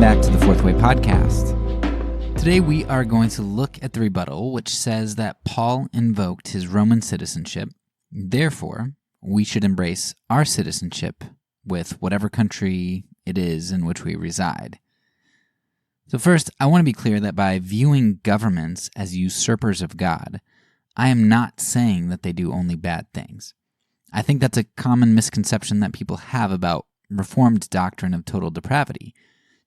back to the Fourth Way Podcast. Today we are going to look at the rebuttal, which says that Paul invoked his Roman citizenship. Therefore, we should embrace our citizenship with whatever country it is in which we reside. So first, I want to be clear that by viewing governments as usurpers of God, I am not saying that they do only bad things. I think that's a common misconception that people have about Reformed doctrine of total depravity.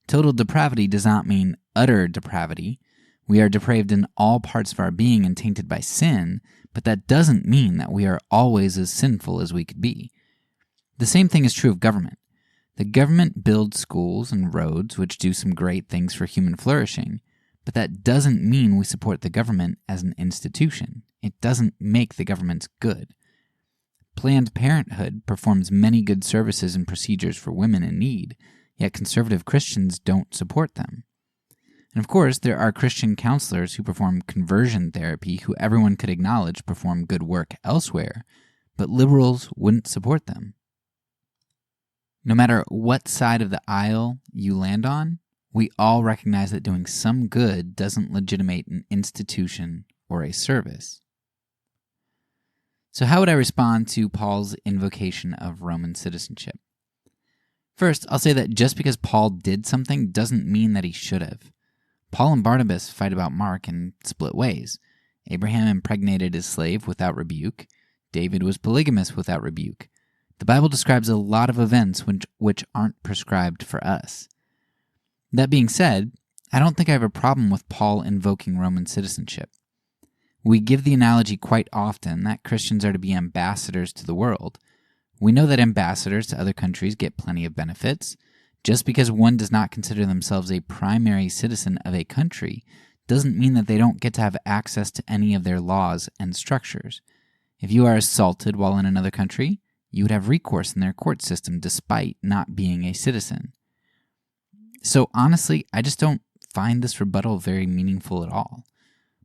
Total depravity does not mean utter depravity. We are depraved in all parts of our being and tainted by sin, but that doesn't mean that we are always as sinful as we could be. The same thing is true of government. The government builds schools and roads, which do some great things for human flourishing, but that doesn't mean we support the government as an institution. It doesn't make the governments good. Planned Parenthood performs many good services and procedures for women in need, yet conservative Christians don't support them. And of course, there are Christian counselors who perform conversion therapy who everyone could acknowledge perform good work elsewhere, but liberals wouldn't support them. No matter what side of the aisle you land on, we all recognize that doing some good doesn't legitimate an institution or a service. So how would I respond to Paul's invocation of Roman citizenship? First, I'll say that just because Paul did something doesn't mean that he should have. Paul and Barnabas fight about Mark and split ways. Abraham impregnated his slave without rebuke. David was polygamous without rebuke. The Bible describes a lot of events which aren't prescribed for us. That being said, I don't think I have a problem with Paul invoking Roman citizenship. We give the analogy quite often that Christians are to be ambassadors to the world. We know that ambassadors to other countries get plenty of benefits. Just because one does not consider themselves a primary citizen of a country doesn't mean that they don't get to have access to any of their laws and structures. If you are assaulted while in another country, you would have recourse in their court system despite not being a citizen. So honestly, I just don't find this rebuttal very meaningful at all.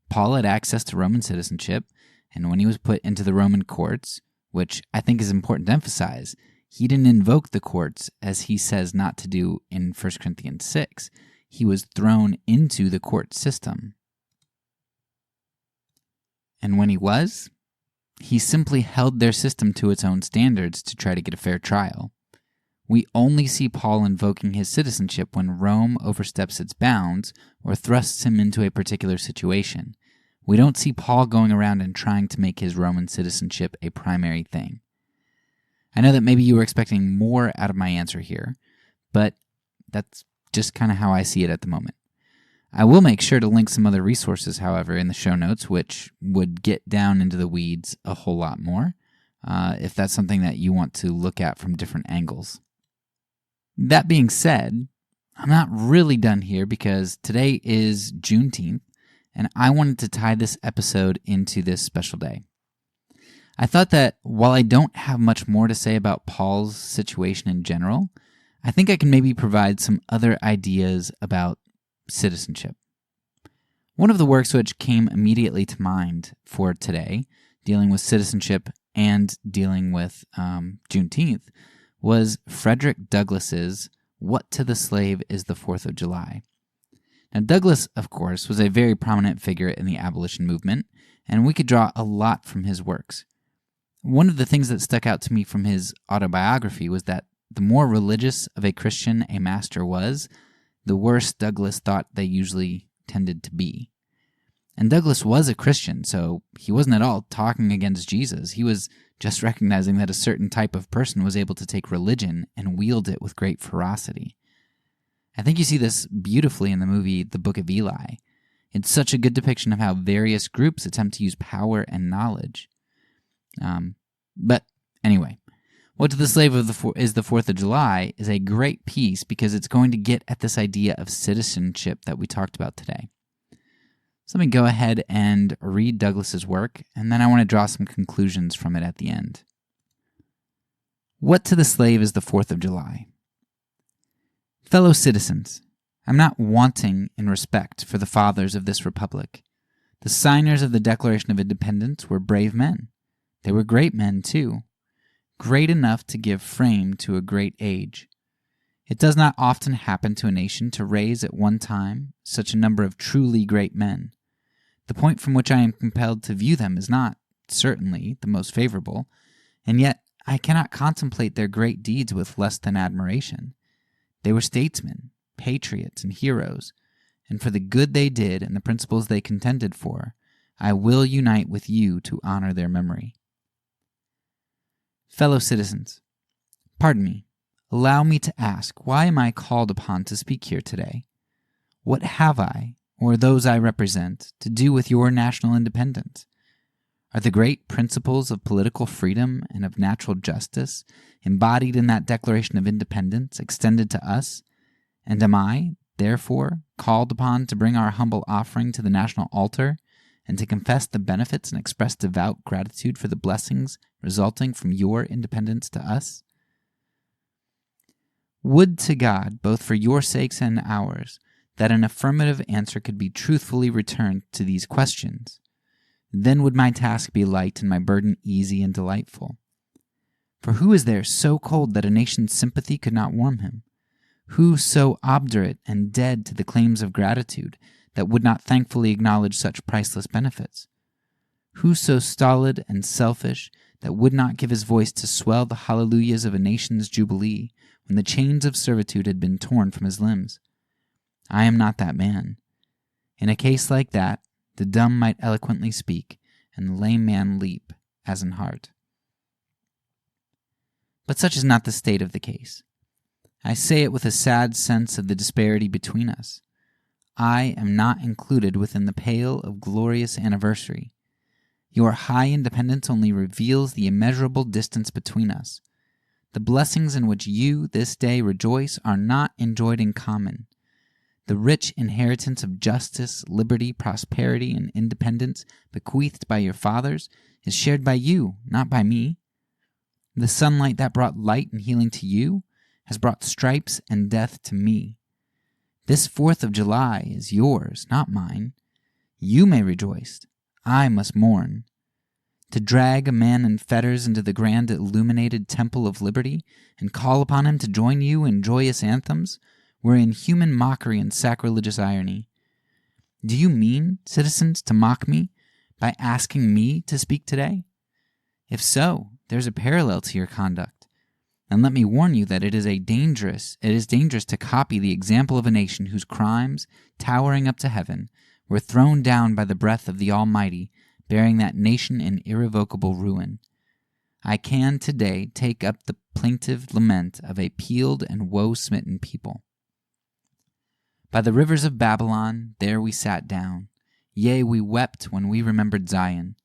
Paul had access to Roman citizenship, and when he was put into the Roman courts, which I think is important to emphasize, he didn't invoke the courts as he says not to do in 1 Corinthians 6. He was thrown into the court system. And when he was, he simply held their system to its own standards to try to get a fair trial. We only see Paul invoking his citizenship when Rome oversteps its bounds or thrusts him into a particular situation. We don't see Paul going around and trying to make his Roman citizenship a primary thing. I know that maybe you were expecting more out of my answer here, but that's just kind of how I see it at the moment. I will make sure to link some other resources, however, in the show notes, which would get down into the weeds a whole lot more, if that's something that you want to look at from different angles. That being said, I'm not really done here because today is Juneteenth, and I wanted to tie this episode into this special day. I thought that while I don't have much more to say about Paul's situation in general, I think I can maybe provide some other ideas about citizenship. One of the works which came immediately to mind for today, dealing with citizenship and dealing with Juneteenth, was Frederick Douglass's What to the Slave is the 4th of July. Now, Douglas, of course, was a very prominent figure in the abolition movement, and we could draw a lot from his works. One of the things that stuck out to me from his autobiography was that the more religious of a Christian a master was, the worse Douglas thought they usually tended to be. And Douglas was a Christian, so he wasn't at all talking against Jesus. He was just recognizing that a certain type of person was able to take religion and wield it with great ferocity. I think you see this beautifully in the movie The Book of Eli. It's such a good depiction of how various groups attempt to use power and knowledge. But anyway, What to the Slave is the 4th of July is a great piece because it's going to get at this idea of citizenship that we talked about today. So let me go ahead and read Douglas's work, and then I want to draw some conclusions from it at the end. What to the Slave is the 4th of July. Fellow citizens, I'm not wanting in respect for the fathers of this republic. The signers of the Declaration of Independence were brave men. They were great men, too, great enough to give frame to a great age. It does not often happen to a nation to raise at one time such a number of truly great men. The point from which I am compelled to view them is not, certainly, the most favorable, and yet I cannot contemplate their great deeds with less than admiration. They were statesmen, patriots, and heroes, and for the good they did and the principles they contended for, I will unite with you to honor their memory. Fellow citizens, pardon me, allow me to ask, why am I called upon to speak here today? What have I, or those I represent, to do with your national independence? Are the great principles of political freedom and of natural justice embodied in that Declaration of Independence extended to us? And am I, therefore, called upon to bring our humble offering to the national altar and to confess the benefits and express devout gratitude for the blessings resulting from your independence to us? Would to God, both for your sakes and ours, that an affirmative answer could be truthfully returned to these questions. Then would my task be light and my burden easy and delightful. For who is there so cold that a nation's sympathy could not warm him? Who so obdurate and dead to the claims of gratitude that would not thankfully acknowledge such priceless benefits? Who so stolid and selfish that would not give his voice to swell the hallelujahs of a nation's jubilee when the chains of servitude had been torn from his limbs? I am not that man. In a case like that, the dumb might eloquently speak, and the lame man leap, as in heart. But such is not the state of the case. I say it with a sad sense of the disparity between us. I am not included within the pale of glorious anniversary. Your high independence only reveals the immeasurable distance between us. The blessings in which you this day rejoice are not enjoyed in common. The rich inheritance of justice, liberty, prosperity, and independence bequeathed by your fathers is shared by you, not by me. The sunlight that brought light and healing to you has brought stripes and death to me. This 4th of July is yours, not mine. You may rejoice. I must mourn. To drag a man in fetters into the grand illuminated temple of liberty and call upon him to join you in joyous anthems were inhuman mockery and sacrilegious irony. Do you mean, citizens, to mock me by asking me to speak today? If so, there's a parallel to your conduct. And let me warn you that it is dangerous to copy the example of a nation whose crimes, towering up to heaven, were thrown down by the breath of the Almighty, bearing that nation in irrevocable ruin. I can today take up the plaintive lament of a peeled and woe-smitten people. By the rivers of Babylon, there we sat down. Yea, we wept when we remembered Zion.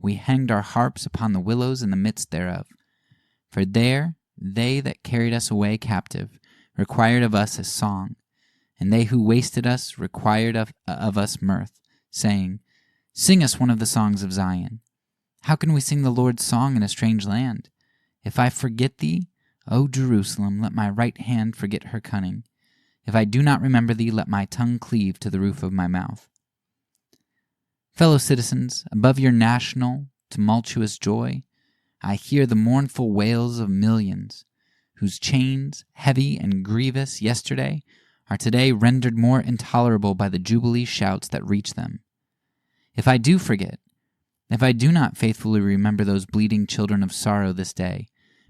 We hanged our harps upon the willows in the midst thereof. For there they that carried us away captive required of us a song, and they who wasted us required of us mirth, saying, Sing us one of the songs of Zion. How can we sing the Lord's song in a strange land? If I forget thee, O Jerusalem, let my right hand forget her cunning. If I do not remember thee, let my tongue cleave to the roof of my mouth. Fellow citizens, above your national, tumultuous joy, I hear the mournful wails of millions, whose chains, heavy and grievous yesterday, are today rendered more intolerable by the jubilee shouts that reach them. If I do forget, if I do not faithfully remember those bleeding children of sorrow this day,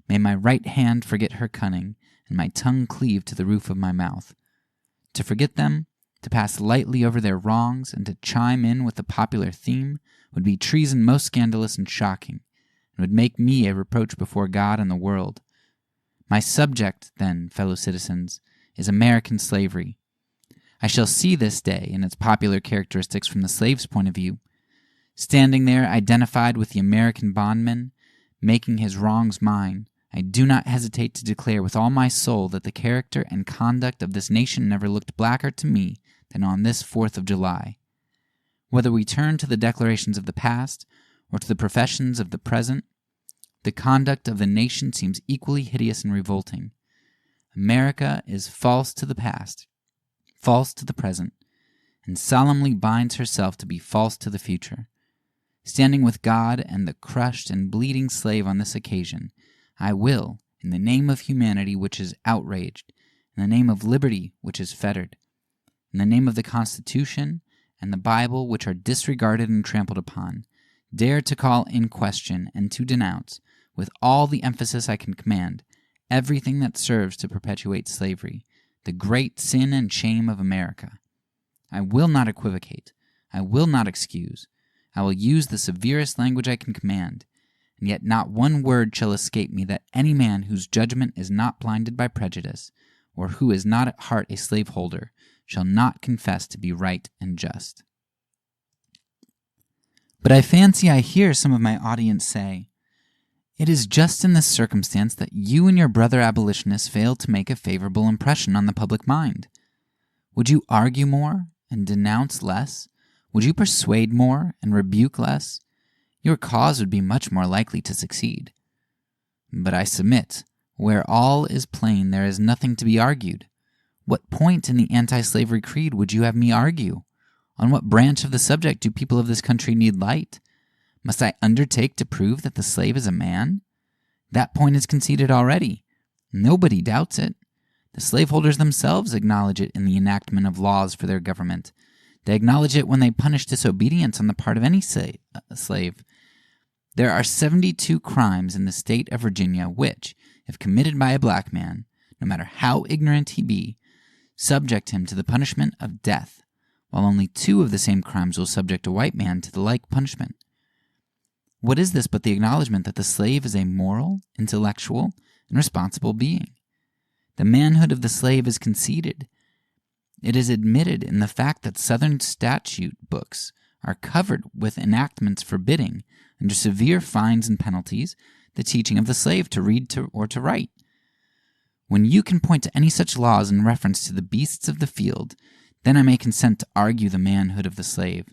may my right hand forget her cunning, and my tongue cleave to the roof of my mouth. To forget them, to pass lightly over their wrongs, and to chime in with the popular theme would be treason most scandalous and shocking, and would make me a reproach before God and the world. My subject, then, fellow citizens, is American slavery. I shall see this day in its popular characteristics from the slave's point of view. Standing there identified with the American bondman, making his wrongs mine, I do not hesitate to declare with all my soul that the character and conduct of this nation never looked blacker to me than on this 4th of July. Whether we turn to the declarations of the past or to the professions of the present, the conduct of the nation seems equally hideous and revolting. America is false to the past, false to the present, and solemnly binds herself to be false to the future. Standing with God and the crushed and bleeding slave on this occasion, I will, in the name of humanity which is outraged, in the name of liberty, which is fettered, in the name of the Constitution and the Bible, which are disregarded and trampled upon, dare to call in question and to denounce, with all the emphasis I can command, everything that serves to perpetuate slavery, the great sin and shame of America. I will not equivocate. I will not excuse. I will use the severest language I can command, and yet not one word shall escape me that any man whose judgment is not blinded by prejudice, or who is not at heart a slaveholder, shall not confess to be right and just. But I fancy I hear some of my audience say, "It is just in this circumstance that you and your brother abolitionists fail to make a favorable impression on the public mind. Would you argue more and denounce less? Would you persuade more and rebuke less? Your cause would be much more likely to succeed. But I submit, where all is plain there is nothing to be argued. What point in the anti-slavery creed would you have me argue? On what branch of the subject do people of this country need light? Must I undertake to prove that the slave is a man? That point is conceded already. Nobody doubts it. The slaveholders themselves acknowledge it in the enactment of laws for their government. They acknowledge it when they punish disobedience on the part of any slave. There are 72 crimes in the state of Virginia which, if committed by a black man, no matter how ignorant he be, subject him to the punishment of death, while only 2 of the same crimes will subject a white man to the like punishment. What is this but the acknowledgement that the slave is a moral, intellectual, and responsible being? The manhood of the slave is conceded. It is admitted in the fact that Southern statute books are covered with enactments forbidding, under severe fines and penalties, the teaching of the slave to read or to write. When you can point to any such laws in reference to the beasts of the field, then I may consent to argue the manhood of the slave.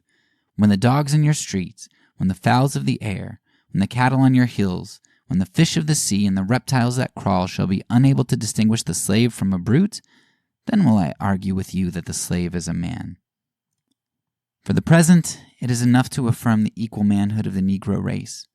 When the dogs in your streets, when the fowls of the air, when the cattle on your hills, when the fish of the sea and the reptiles that crawl shall be unable to distinguish the slave from a brute, then will I argue with you that the slave is a man. For the present, it is enough to affirm the equal manhood of the Negro race.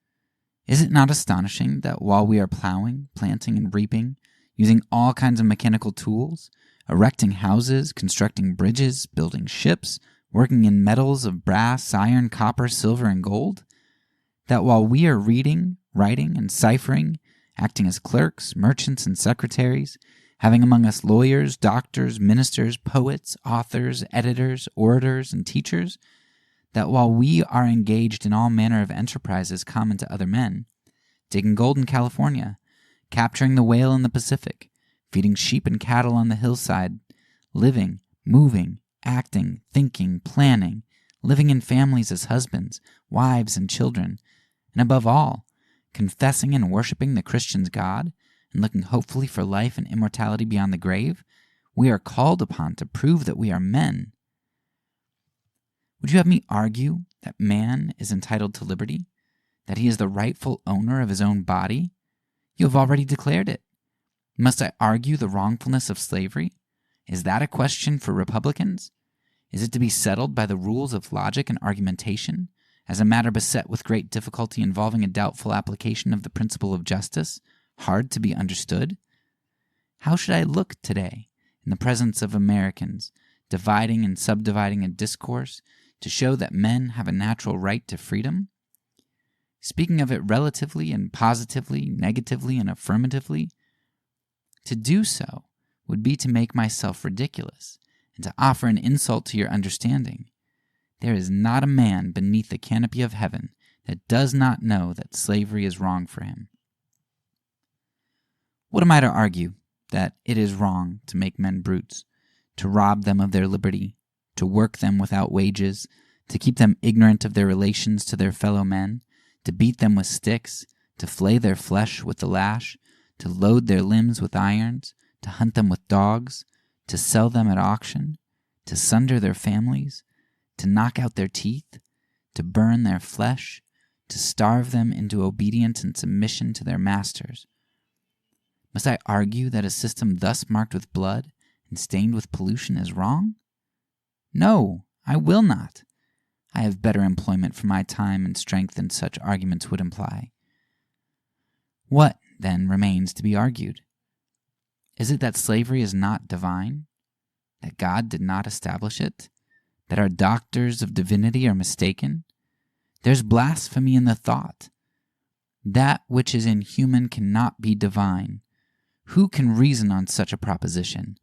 Is it not astonishing that while we are plowing, planting, and reaping, using all kinds of mechanical tools, erecting houses, constructing bridges, building ships, working in metals of brass, iron, copper, silver, and gold, that while we are reading, writing, and ciphering, acting as clerks, merchants, and secretaries, having among us lawyers, doctors, ministers, poets, authors, editors, orators, and teachers, that while we are engaged in all manner of enterprises common to other men, digging gold in California, capturing the whale in the Pacific, feeding sheep and cattle on the hillside, living, moving, acting, thinking, planning, living in families as husbands, wives, and children, and above all, confessing and worshiping the Christian's God, and looking hopefully for life and immortality beyond the grave, we are called upon to prove that we are men. Would you have me argue that man is entitled to liberty, that he is the rightful owner of his own body? You have already declared it. Must I argue the wrongfulness of slavery? Is that a question for Republicans? Is it to be settled by the rules of logic and argumentation, as a matter beset with great difficulty involving a doubtful application of the principle of justice, hard to be understood? How should I look today in the presence of Americans, dividing and subdividing a discourse to show that men have a natural right to freedom? Speaking of it relatively and positively, negatively and affirmatively, to do so would be to make myself ridiculous and to offer an insult to your understanding. There is not a man beneath the canopy of heaven that does not know that slavery is wrong for him. What am I to argue? That it is wrong to make men brutes, to rob them of their liberty, to work them without wages, to keep them ignorant of their relations to their fellow men, to beat them with sticks, to flay their flesh with the lash, to load their limbs with irons, to hunt them with dogs, to sell them at auction, to sunder their families, to knock out their teeth, to burn their flesh, to starve them into obedience and submission to their masters? Must I argue that a system thus marked with blood and stained with pollution is wrong? No, I will not. I have better employment for my time and strength than such arguments would imply. What, then, remains to be argued? Is it that slavery is not divine? That God did not establish it? That our doctors of divinity are mistaken? There's blasphemy in the thought. That which is inhuman cannot be divine. Who can reason on such a proposition?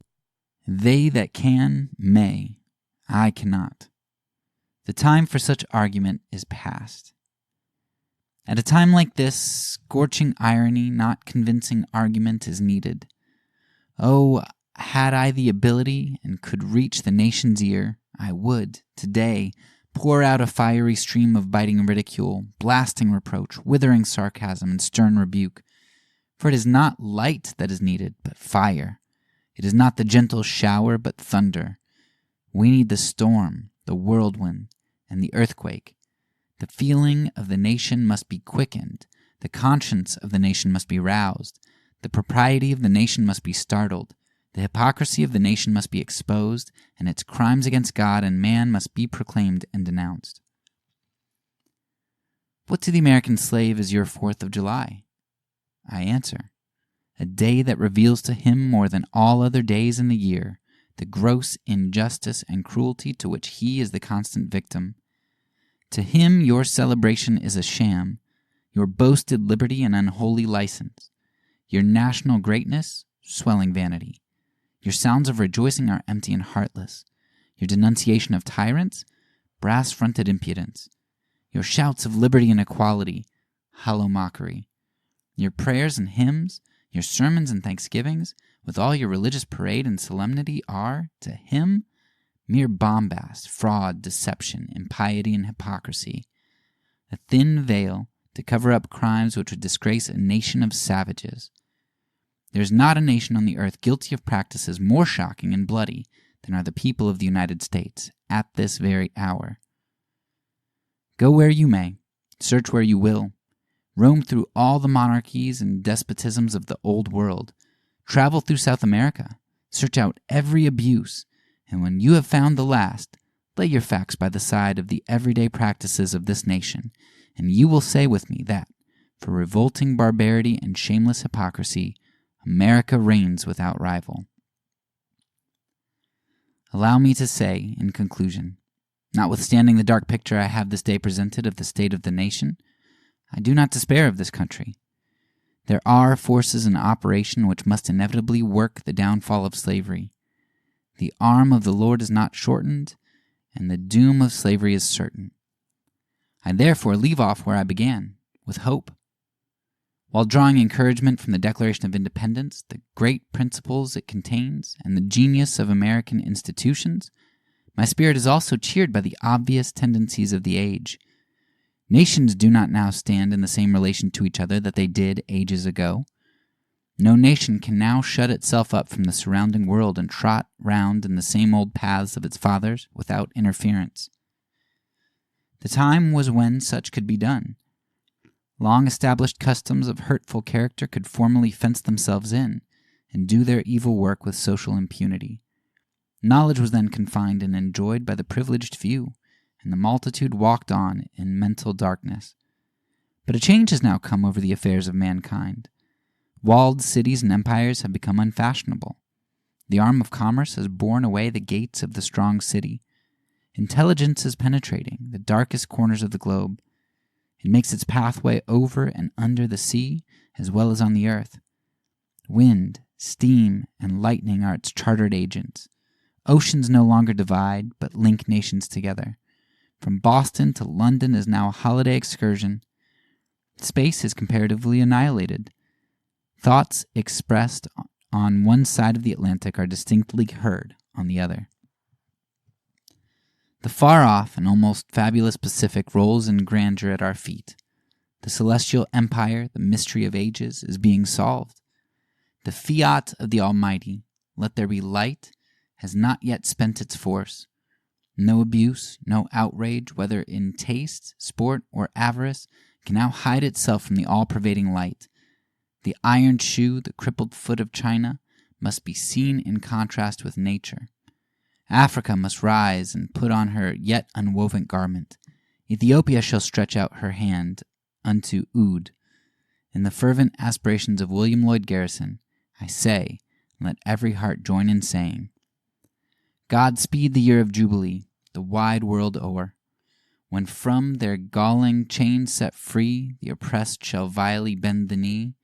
They that can may. I cannot. The time for such argument is past. At a time like this, scorching irony, not convincing argument, is needed. Oh, had I the ability and could reach the nation's ear, I would, today, pour out a fiery stream of biting ridicule, blasting reproach, withering sarcasm, and stern rebuke. For it is not light that is needed, but fire. It is not the gentle shower, but thunder. We need the storm, the whirlwind, and the earthquake. The feeling of the nation must be quickened. The conscience of the nation must be roused. The propriety of the nation must be startled. The hypocrisy of the nation must be exposed, and its crimes against God and man must be proclaimed and denounced. What to the American slave is your 4th of July? I answer, a day that reveals to him more than all other days in the year the gross injustice and cruelty to which he is the constant victim. To him your celebration is a sham, your boasted liberty an unholy license, your national greatness swelling vanity. Your sounds of rejoicing are empty and heartless, your denunciation of tyrants brass-fronted impudence, your shouts of liberty and equality hollow mockery, your prayers and hymns, your sermons and thanksgivings, with all your religious parade and solemnity are, to him, mere bombast, fraud, deception, impiety, and hypocrisy. A thin veil to cover up crimes which would disgrace a nation of savages. There is not a nation on the earth guilty of practices more shocking and bloody than are the people of the United States at this very hour. Go where you may, search where you will, roam through all the monarchies and despotisms of the old world, travel through South America, search out every abuse, and when you have found the last, lay your facts by the side of the everyday practices of this nation, and you will say with me that, for revolting barbarity and shameless hypocrisy, America reigns without rival. Allow me to say, in conclusion, notwithstanding the dark picture I have this day presented of the state of the nation, I do not despair of this country. There are forces in operation which must inevitably work the downfall of slavery. The arm of the Lord is not shortened, and the doom of slavery is certain. I therefore leave off where I began, with hope. While drawing encouragement from the Declaration of Independence, the great principles it contains, and the genius of American institutions, my spirit is also cheered by the obvious tendencies of the age. Nations do not now stand in the same relation to each other that they did ages ago. No nation can now shut itself up from the surrounding world and trot round in the same old paths of its fathers without interference. The time was when such could be done. Long-established customs of hurtful character could formally fence themselves in and do their evil work with social impunity. Knowledge was then confined and enjoyed by the privileged few, and the multitude walked on in mental darkness. But a change has now come over the affairs of mankind. Walled cities and empires have become unfashionable. The arm of commerce has borne away the gates of the strong city. Intelligence is penetrating the darkest corners of the globe. It makes its pathway over and under the sea as well as on the earth. Wind, steam, and lightning are its chartered agents. Oceans no longer divide, but link nations together. From Boston to London is now a holiday excursion. Space is comparatively annihilated. Thoughts expressed on one side of the Atlantic are distinctly heard on the other. The far-off and almost fabulous Pacific rolls in grandeur at our feet. The celestial empire, the mystery of ages, is being solved. The fiat of the Almighty, let there be light, has not yet spent its force. No abuse, no outrage, whether in taste, sport, or avarice, can now hide itself from the all-pervading light. The iron shoe, the crippled foot of China, must be seen in contrast with nature. Africa must rise and put on her yet unwoven garment. Ethiopia shall stretch out her hand unto Oud. In the fervent aspirations of William Lloyd Garrison, I say, Let every heart join in saying, God speed the year of Jubilee, the wide world o'er, when from their galling chains set free, the oppressed shall vilely bend the knee,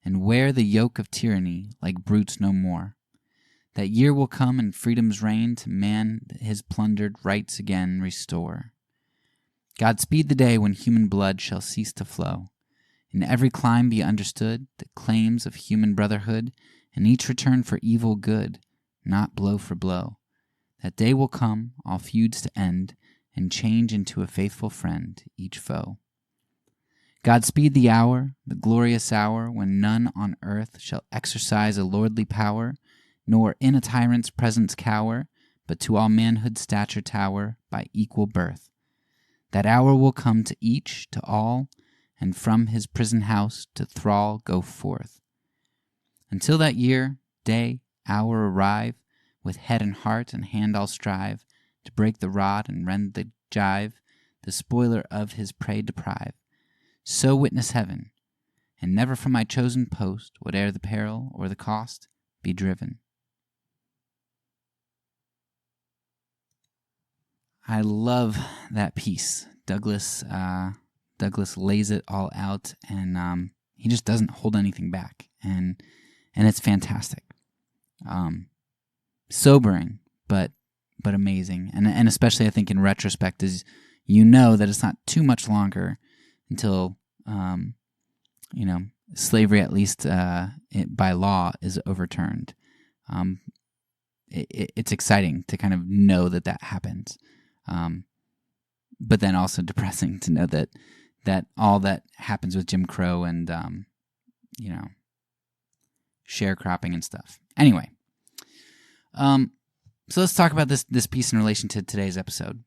and wear the yoke of tyranny like brutes no more. That year will come and freedom's reign to man his plundered rights again restore. God speed the day when human blood shall cease to flow, in every clime be understood the claims of human brotherhood, and each return for evil good, not blow for blow. That day will come, all feuds to end, and change into a faithful friend each foe. God speed the hour, the glorious hour, when none on earth shall exercise a lordly power, nor in a tyrant's presence cower, but to all manhood stature tower by equal birth. That hour will come to each, to all, and from his prison house to thrall go forth. Until that year, day, hour arrive, with head and heart and hand I'll strive to break the rod and rend the gyve, the spoiler of his prey deprive. So witness heaven, and never from my chosen post, whate'er the peril or the cost, be driven. I love that piece. Douglas lays it all out, and he just doesn't hold anything back, and it's fantastic. Sobering, but amazing, and especially I think in retrospect, is that it's not too much longer until slavery, at least by law, is overturned. It's exciting to kind of know that happens, but then also depressing to know that all that happens with Jim Crow and sharecropping and stuff. Anyway. So let's talk about this piece in relation to today's episode.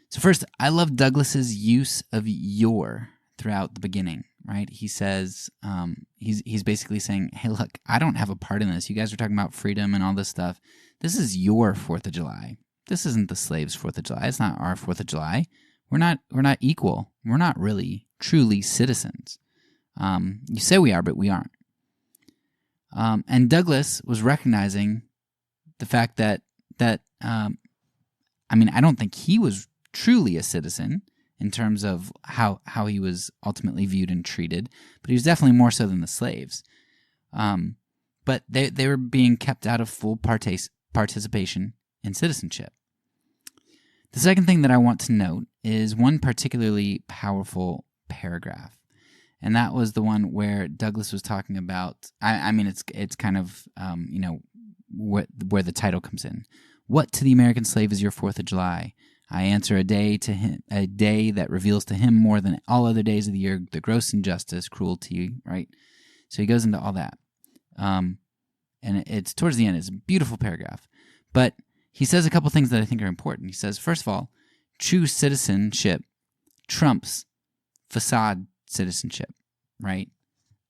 So first, I love Douglas's use of "your" throughout the beginning, right? He says, he's basically saying, hey, look, I don't have a part in this. You guys are talking about freedom and all this stuff. This is your 4th of July. This isn't the slaves' 4th of July. It's not our 4th of July. We're not equal. We're not really, truly citizens. You say we are, but we aren't. And Douglas was recognizing the fact that I don't think he was truly a citizen in terms of how he was ultimately viewed and treated, but he was definitely more so than the slaves. But they were being kept out of full participation in citizenship. The second thing that I want to note is one particularly powerful paragraph, and that was the one where Douglas was talking about. It's kind of where the title comes in. What to the American slave is your 4th of July? I answer, a day that reveals to him more than all other days of the year the gross injustice, cruelty, right? So he goes into all that. And it's towards the end. It's a beautiful paragraph. But he says a couple things that I think are important. He says, first of all, true citizenship trumps facade citizenship, right?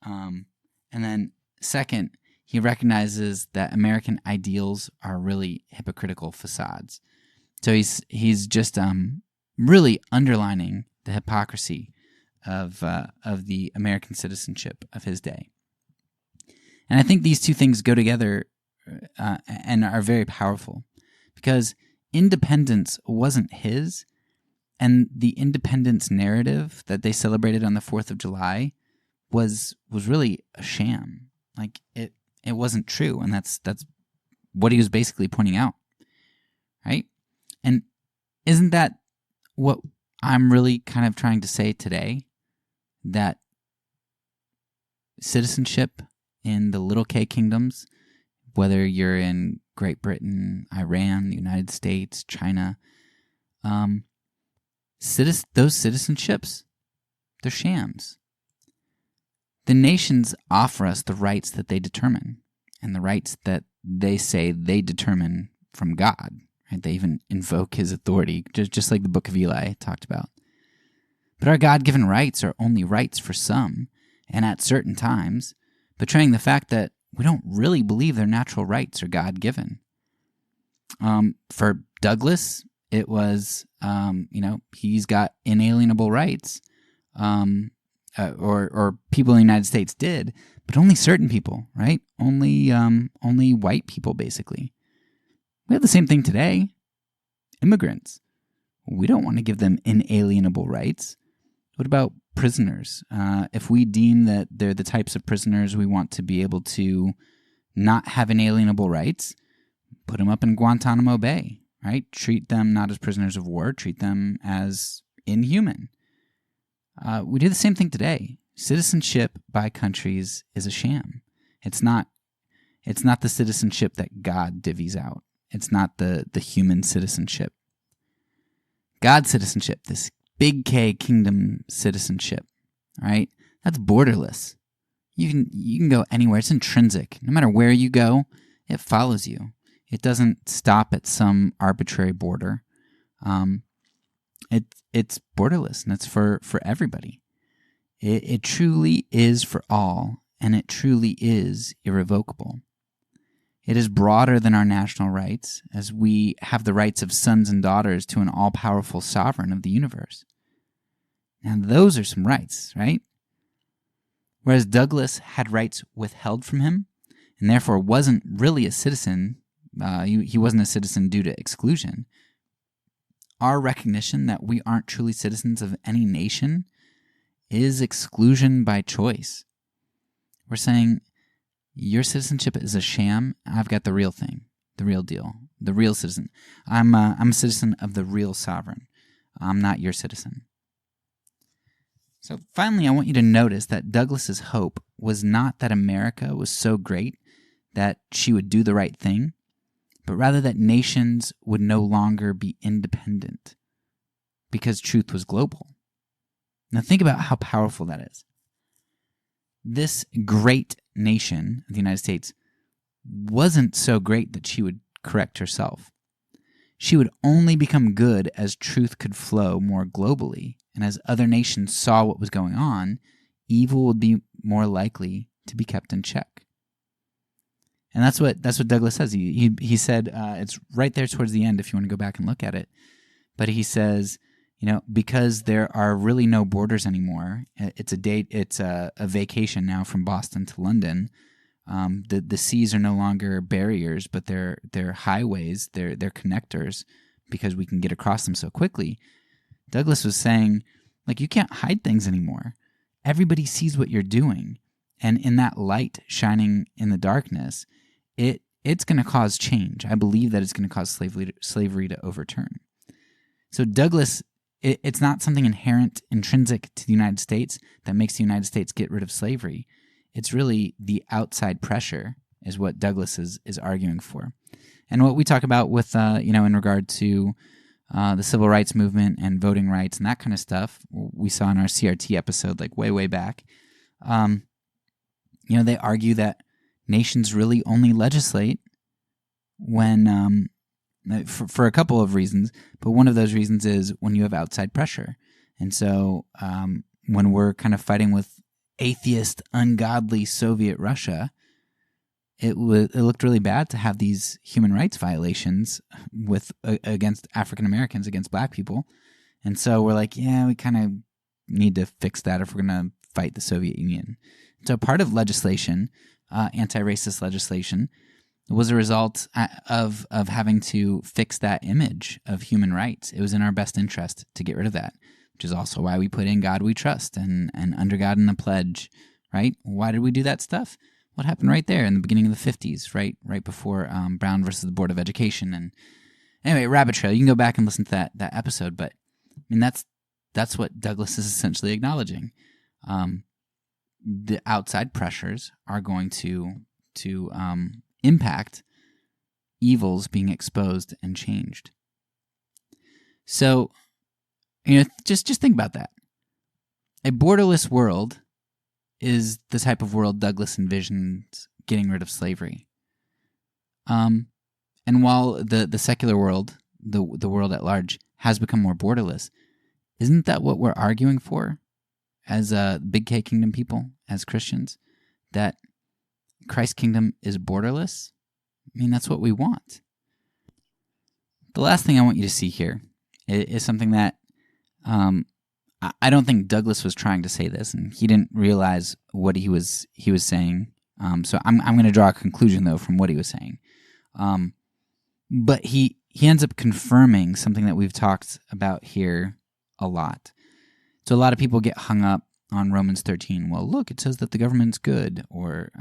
And then second, he recognizes that American ideals are really hypocritical facades. So he's just really underlining the hypocrisy of the American citizenship of his day. And I think these two things go together and are very powerful, because independence wasn't his, and the independence narrative that they celebrated on the 4th of July was really a sham. Like it wasn't true, and that's what he was basically pointing out, right? And isn't that what I'm really kind of trying to say today? That citizenship in the little K kingdoms, whether you're in Great Britain, Iran, the United States, China, those citizenships, they're shams. The nations offer us the rights that they determine, and the rights that they say they determine from God. Right? They even invoke his authority, just like the Book of Eli talked about. But our God-given rights are only rights for some, and at certain times, betraying the fact that we don't really believe their natural rights are God-given. For Douglas, it was, he's got inalienable rights, or people in the United States did, but only certain people, right? only white people, basically. We have the same thing today. Immigrants. We don't want to give them inalienable rights. What about prisoners? If we deem that they're the types of prisoners we want to be able to not have inalienable rights, put them up in Guantanamo Bay, right? Treat them not as prisoners of war, treat them as inhuman. We do the same thing today. Citizenship by countries is a sham. It's not the citizenship that God divvies out. It's not the human citizenship. God's citizenship, this big K kingdom citizenship, right? That's borderless. You can go anywhere. It's intrinsic. No matter where you go, it follows you. It doesn't stop at some arbitrary border. It's borderless, and it's for everybody. It truly is for all, and it truly is irrevocable. It is broader than our national rights, as we have the rights of sons and daughters to an all-powerful sovereign of the universe. Now, those are some rights, right? Whereas Douglas had rights withheld from him, and therefore wasn't really a citizen. He wasn't a citizen due to exclusion. Our recognition that we aren't truly citizens of any nation is exclusion by choice. We're saying, your citizenship is a sham. I've got the real thing, the real deal, the real citizen. I'm a citizen of the real sovereign. I'm not your citizen. So finally, I want you to notice that Douglas's hope was not that America was so great that she would do the right thing, but rather that nations would no longer be independent because truth was global. Now think about how powerful that is. This great nation, the United States, wasn't so great that she would correct herself. She would only become good as truth could flow more globally, and as other nations saw what was going on, evil would be more likely to be kept in check. And that's what Douglas says. He said, it's right there towards the end if you want to go back and look at it. But he says, because there are really no borders anymore, it's a vacation now from Boston to London. The seas are no longer barriers, but they're highways, they're connectors, because we can get across them so quickly. Douglas was saying, you can't hide things anymore. Everybody sees what you're doing. And in that light shining in the darkness, it's going to cause change. I believe that it's going to cause slavery to overturn. So Douglas, it's not something intrinsic to the United States that makes the United States get rid of slavery. It's really the outside pressure is what Douglas is arguing for. And what we talk about with, in regard to the civil rights movement and voting rights and that kind of stuff, we saw in our CRT episode, way back. They argue that nations really only legislate when, for a couple of reasons, but one of those reasons is when you have outside pressure. And so when we're kind of fighting with atheist, ungodly Soviet Russia, it looked really bad to have these human rights violations against African Americans, against black people. And so we're like, we kind of need to fix that if we're going to fight the Soviet Union. So part of legislation, anti-racist legislation, was a result of having to fix that image of human rights. It was in our best interest to get rid of that, which is also why we put in God We Trust and Under God in the Pledge, right? Why did we do that stuff? What happened right there in the beginning of the 50s, right before Brown versus the Board of Education. And anyway, rabbit trail. You can go back and listen to that episode, but I mean that's what Douglas is essentially acknowledging. The outside pressures are going to impact evils being exposed and changed. So, just think about that. A borderless world is the type of world Douglas envisions getting rid of slavery. And while the secular world, the world at large, has become more borderless, isn't that what we're arguing for as big K kingdom people, as Christians? That Christ's kingdom is borderless? I mean, that's what we want. The last thing I want you to see here is something that I don't think Douglas was trying to say this, and he didn't realize what he was saying So I'm going to draw a conclusion, though, from what he was saying. But he ends up confirming something that we've talked about here a lot. So a lot of people get hung up on Romans 13. Well, look, it says that the government's good, or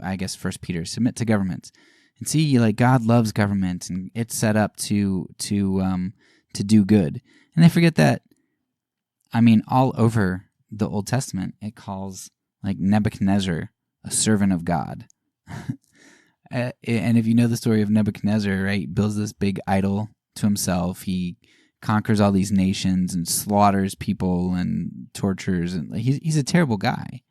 I guess 1 Peter, submit to governments. And see, like, God loves government, and it's set up to do good. And they forget that, all over the Old Testament, it calls, like, Nebuchadnezzar a servant of God. And if you know the story of Nebuchadnezzar, right, he builds this big idol to himself. He conquers all these nations and slaughters people and tortures, and he's a terrible guy.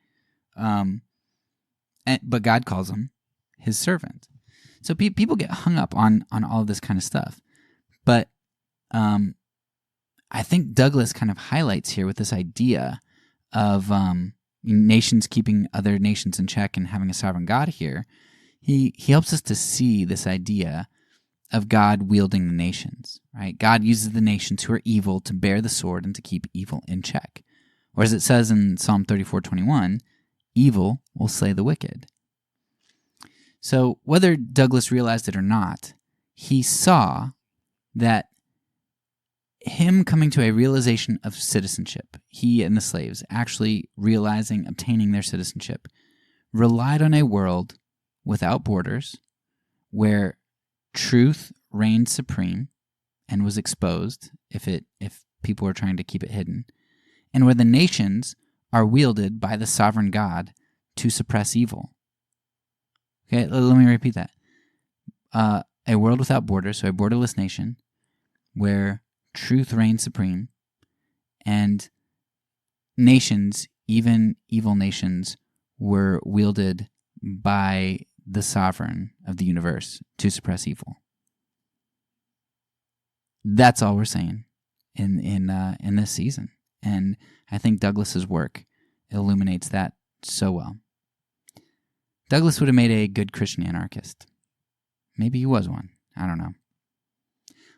But God calls him his servant. So people get hung up on all of this kind of stuff. But I think Douglas kind of highlights here with this idea of nations keeping other nations in check and having a sovereign God here. He helps us to see this idea of God wielding the nations, right? God uses the nations who are evil to bear the sword and to keep evil in check. Or as it says in Psalm 34:21, evil will slay the wicked. So whether Douglas realized it or not, he saw that him coming to a realization of citizenship, he and the slaves actually realizing, obtaining their citizenship, relied on a world without borders, where truth reigned supreme and was exposed if people were trying to keep it hidden, and where the nations are wielded by the sovereign God to suppress evil. Okay, let me repeat that. A world without borders, so a borderless nation, where truth reigns supreme, and nations, even evil nations, were wielded by the sovereign of the universe to suppress evil. That's all we're saying in this season, and I think Douglas's work illuminates that so well. Douglas would have made a good Christian anarchist. Maybe he was one. I don't know.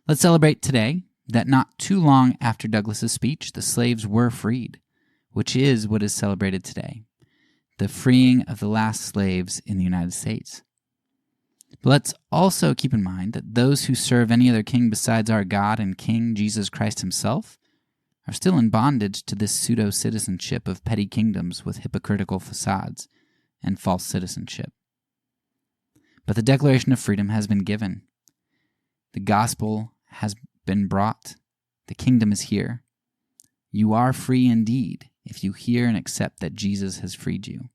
Let's celebrate today that not too long after Douglas's speech, the slaves were freed, which is what is celebrated today, the freeing of the last slaves in the United States. But let's also keep in mind that those who serve any other king besides our God and King Jesus Christ himself are still in bondage to this pseudo-citizenship of petty kingdoms with hypocritical facades and false citizenship. But the Declaration of Freedom has been given. The gospel has been brought. The kingdom is here. You are free indeed if you hear and accept that Jesus has freed you.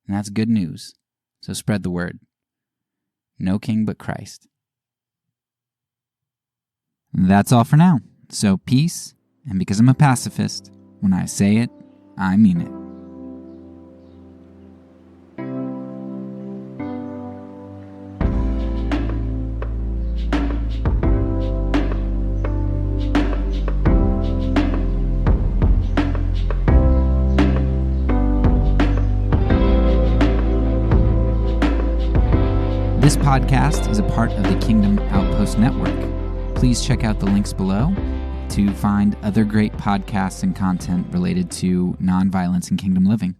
And that's good news, so spread the word. No king but Christ. That's all for now. So peace, and because I'm a pacifist, when I say it, I mean it. This podcast is a part of the Kingdom Outpost Network. Please check out the links below to find other great podcasts and content related to nonviolence and kingdom living.